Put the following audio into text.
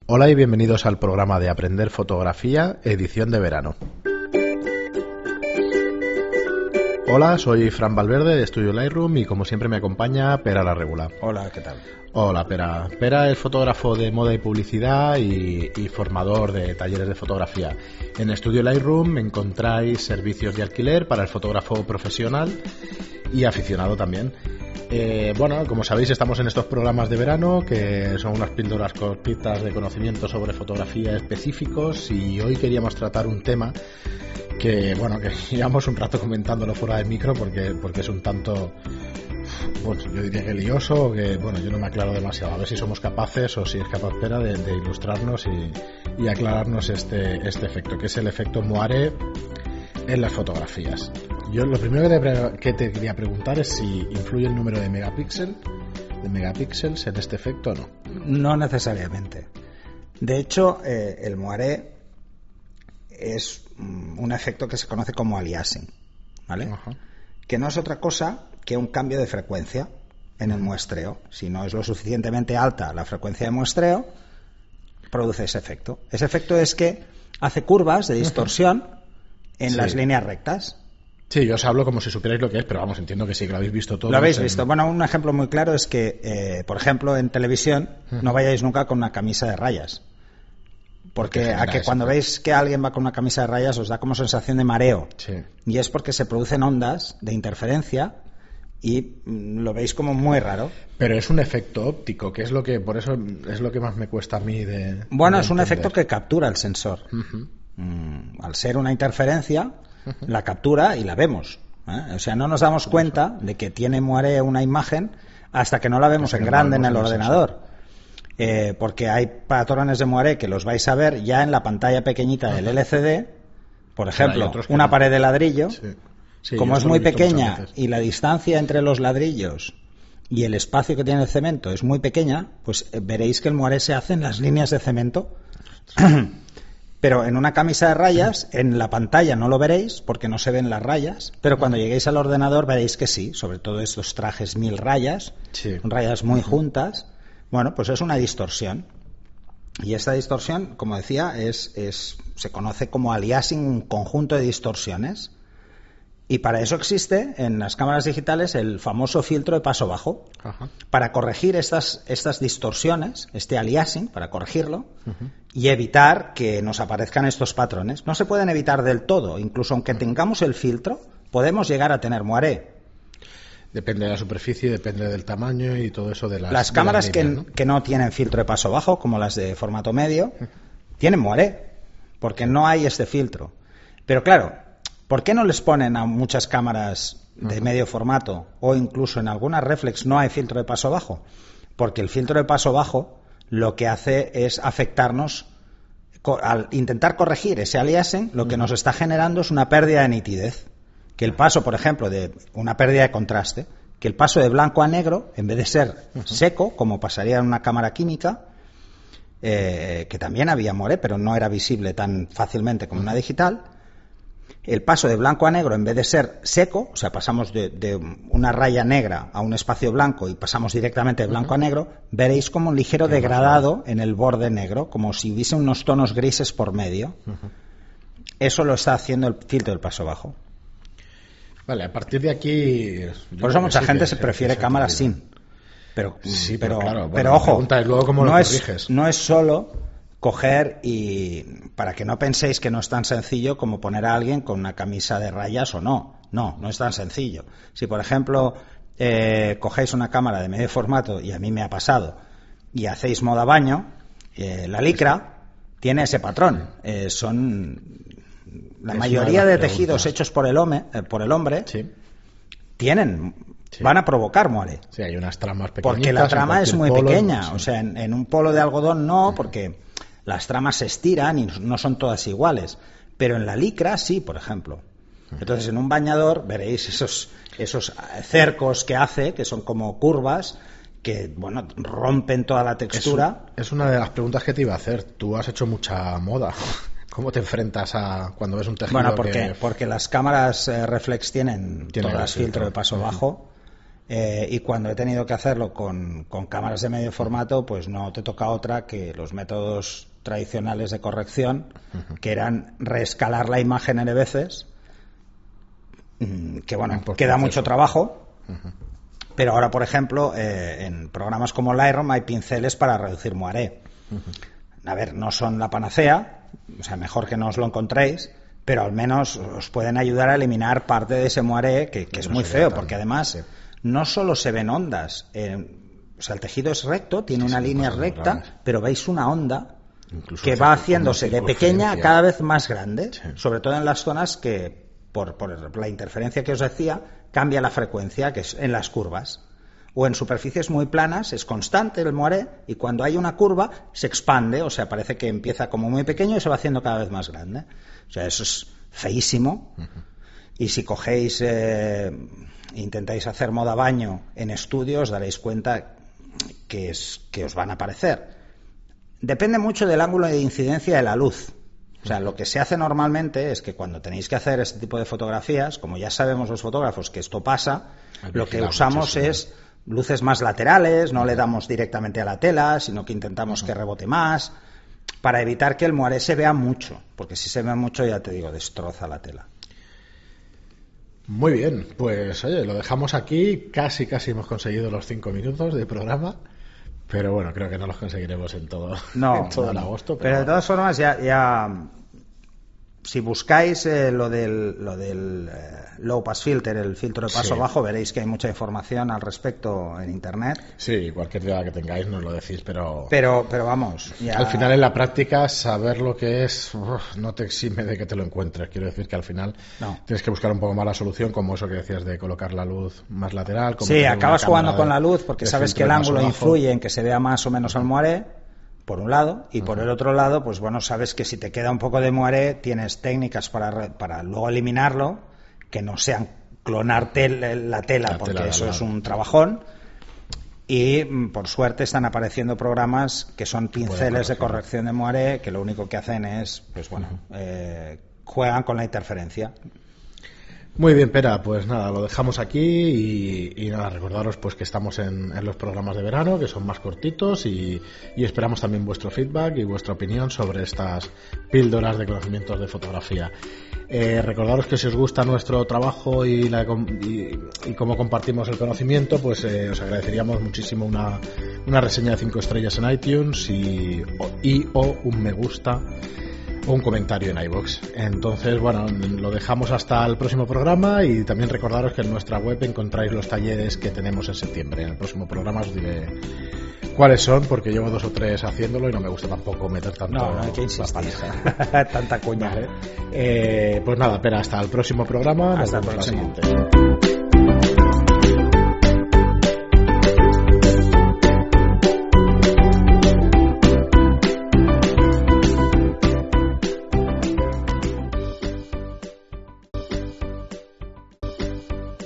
Hola y bienvenidos al programa de Aprender Fotografía, edición de verano. Hola, soy Fran Valverde de Estudio Lightroom y como siempre me acompaña Pera la Regula. Hola, ¿qué tal? Hola, Pera. Pera es fotógrafo de moda y publicidad y formador de talleres de fotografía. En Estudio Lightroom encontráis servicios de alquiler para el fotógrafo profesional y aficionado también. Bueno, como sabéis, estamos en estos programas de verano que son unas píldoras cortitas de conocimiento sobre fotografía específicos, y hoy queríamos tratar un tema que, bueno, que llevamos un rato comentándolo fuera de micro porque es un tanto, bueno, yo diría que lioso, que, bueno, yo no me aclaro demasiado. A ver si somos capaces, o si es capaz Pera de ilustrarnos y aclararnos este efecto, que es el efecto moiré en las fotografías. Yo lo primero que te quería preguntar es si influye el número de megapíxeles en este efecto o no. No necesariamente. De hecho, el moiré es un efecto que se conoce como aliasing, ¿vale? Ajá. Que no es otra cosa que un cambio de frecuencia en el muestreo. Si no es lo suficientemente alta la frecuencia de muestreo, produce ese efecto. Ese efecto es que hace curvas de distorsión en las líneas rectas. Sí, yo os hablo como si supierais lo que es, pero vamos, entiendo que sí, que lo habéis visto todo. Lo habéis visto. Bueno, un ejemplo muy claro es que, por ejemplo, en televisión no vayáis nunca con una camisa de rayas. Porque cuando veis que alguien va con una camisa de rayas os da como sensación de mareo. Sí. Y es porque se producen ondas de interferencia y lo veis como muy raro. Pero es un efecto óptico, que es lo que, por eso es lo que más me cuesta a mí de... Bueno, es un efecto que captura el sensor. Al ser una interferencia, la captura y la vemos. O sea, no nos damos cuenta de que tiene moiré una imagen hasta que no la vemos en grande en el ordenador. Porque hay patrones de moiré que los vais a ver ya en la pantalla pequeñita del LCD. Por ejemplo, una pared de ladrillo. Sí, como es muy pequeña y la distancia entre los ladrillos y el espacio que tiene el cemento es muy pequeña, pues veréis que el moiré se hace en las líneas de cemento. Pero en una camisa de rayas, en la pantalla no lo veréis porque no se ven las rayas, pero cuando lleguéis al ordenador veréis que sí, sobre todo estos trajes 1000 rayas, rayas muy juntas. Bueno, pues es una distorsión. Y esta distorsión, como decía, se conoce como aliasing, un conjunto de distorsiones. Y para eso existe en las cámaras digitales el famoso filtro de paso bajo. Ajá. Para corregir estas distorsiones, este aliasing, para corregirlo, y evitar que nos aparezcan estos patrones. No se pueden evitar del todo, incluso aunque tengamos el filtro, podemos llegar a tener moiré. Depende de la superficie, depende del tamaño y todo eso de las cámaras líneas, que no tienen filtro de paso bajo, como las de formato medio, tienen moiré, porque no hay este filtro. Pero claro, ¿por qué no les ponen a muchas cámaras de medio formato o incluso en algunas reflex no hay filtro de paso bajo? Porque el filtro de paso bajo lo que hace es afectarnos. Al intentar corregir ese aliasing, lo que nos está generando es una pérdida de nitidez. Que el paso, por ejemplo, de una pérdida de contraste, que el paso de blanco a negro, en vez de ser seco, como pasaría en una cámara química, que también había moiré, pero no era visible tan fácilmente como una digital, el paso de blanco a negro, en vez de ser seco, o sea, pasamos de una raya negra a un espacio blanco y pasamos directamente de blanco a negro, veréis como un ligero degradado en el borde negro, como si hubiese unos tonos grises por medio. Eso lo está haciendo el filtro del paso bajo. Vale, a partir de aquí... Por eso mucha gente se prefiere cámaras sin. Pero claro, pero ojo, es luego cómo lo corriges. No es solo coger y... Para que no penséis que no es tan sencillo como poner a alguien con una camisa de rayas o no. No es tan sencillo. Si, por ejemplo, cogéis una cámara de medio formato, y a mí me ha pasado, y hacéis moda baño, la licra tiene ese patrón. La mayoría de tejidos hechos por el hombre van a provocar moiré. Sí, hay unas tramas pequeñitas. Porque la trama es muy pequeña. O sea, en un polo de algodón no, porque las tramas se estiran y no son todas iguales. Pero en la licra sí, por ejemplo. Entonces, en un bañador veréis esos cercos que hace, que son como curvas, que, bueno, rompen toda la textura. Es una de las preguntas que te iba a hacer. Tú has hecho mucha moda. ¿Cómo te enfrentas a cuando ves un tejido? Bueno, porque las cámaras reflex tienen todas filtro de paso bajo y cuando he tenido que hacerlo con cámaras de medio formato, pues no te toca otra que los métodos tradicionales de corrección, que eran reescalar la imagen N veces, que bueno, queda mucho trabajo, pero ahora, por ejemplo, en programas como Lightroom hay pinceles para reducir moiré. A ver, no son la panacea, o sea, mejor que no os lo encontréis, pero al menos os pueden ayudar a eliminar parte de ese moiré, que es muy feo, porque además no solo se ven ondas, o sea, el tejido es recto, tiene una línea recta, pero veis una onda incluso que va haciéndose de pequeña a cada vez más grande, sobre todo en las zonas que, por la interferencia que os decía, cambia la frecuencia, que es en las curvas. O en superficies muy planas es constante el moiré, y cuando hay una curva se expande, o sea, parece que empieza como muy pequeño y se va haciendo cada vez más grande. O sea, eso es feísimo. Y si cogéis intentáis hacer moda baño en estudio, os daréis cuenta que os van a aparecer. Depende mucho del ángulo de incidencia de la luz. O sea, lo que se hace normalmente es que cuando tenéis que hacer este tipo de fotografías, como ya sabemos los fotógrafos que esto pasa, lo que usamos es luces más laterales, no le damos directamente a la tela, sino que intentamos que rebote más, para evitar que el moiré se vea mucho, porque si se ve mucho, ya te digo, destroza la tela. Muy bien, pues oye, lo dejamos aquí, casi hemos conseguido los 5 minutos de programa, pero bueno, creo que no los conseguiremos en todo, en todo el agosto. Pero de todas formas, ya si buscáis lo del low pass filter, el filtro de paso bajo, veréis que hay mucha información al respecto en internet. Sí, cualquier duda que tengáis nos lo decís, pero vamos, ya... Al final en la práctica saber lo que es no te exime de que te lo encuentres. Quiero decir que al final tienes que buscar un poco más la solución, como eso que decías de colocar la luz más lateral. Como acabas jugando con la luz porque sabes que el ángulo influye en que se vea más o menos el moiré, por un lado, y por el otro lado, pues bueno, sabes que si te queda un poco de moiré, tienes técnicas para luego eliminarlo, que no sean clonarte la tela, porque eso es un trabajón. Y por suerte están apareciendo programas que son pinceles de corrección de moiré, que lo único que hacen es, pues bueno, juegan con la interferencia. Muy bien, Pera, pues nada, lo dejamos aquí y nada, recordaros pues que estamos en los programas de verano, que son más cortitos y esperamos también vuestro feedback y vuestra opinión sobre estas píldoras de conocimientos de fotografía. Recordaros que si os gusta nuestro trabajo y cómo compartimos el conocimiento, pues os agradeceríamos muchísimo una reseña de 5 estrellas en iTunes o un me gusta o un comentario en iVoox. Entonces, bueno, lo dejamos hasta el próximo programa y también recordaros que en nuestra web encontráis los talleres que tenemos en septiembre. En el próximo programa os diré cuáles son, porque llevo 2 o 3 haciéndolo y no me gusta tampoco meter tanto no hay que insistir. Tanta cuña. Vale. Pues nada, pero hasta el próximo programa. Hasta el próximo.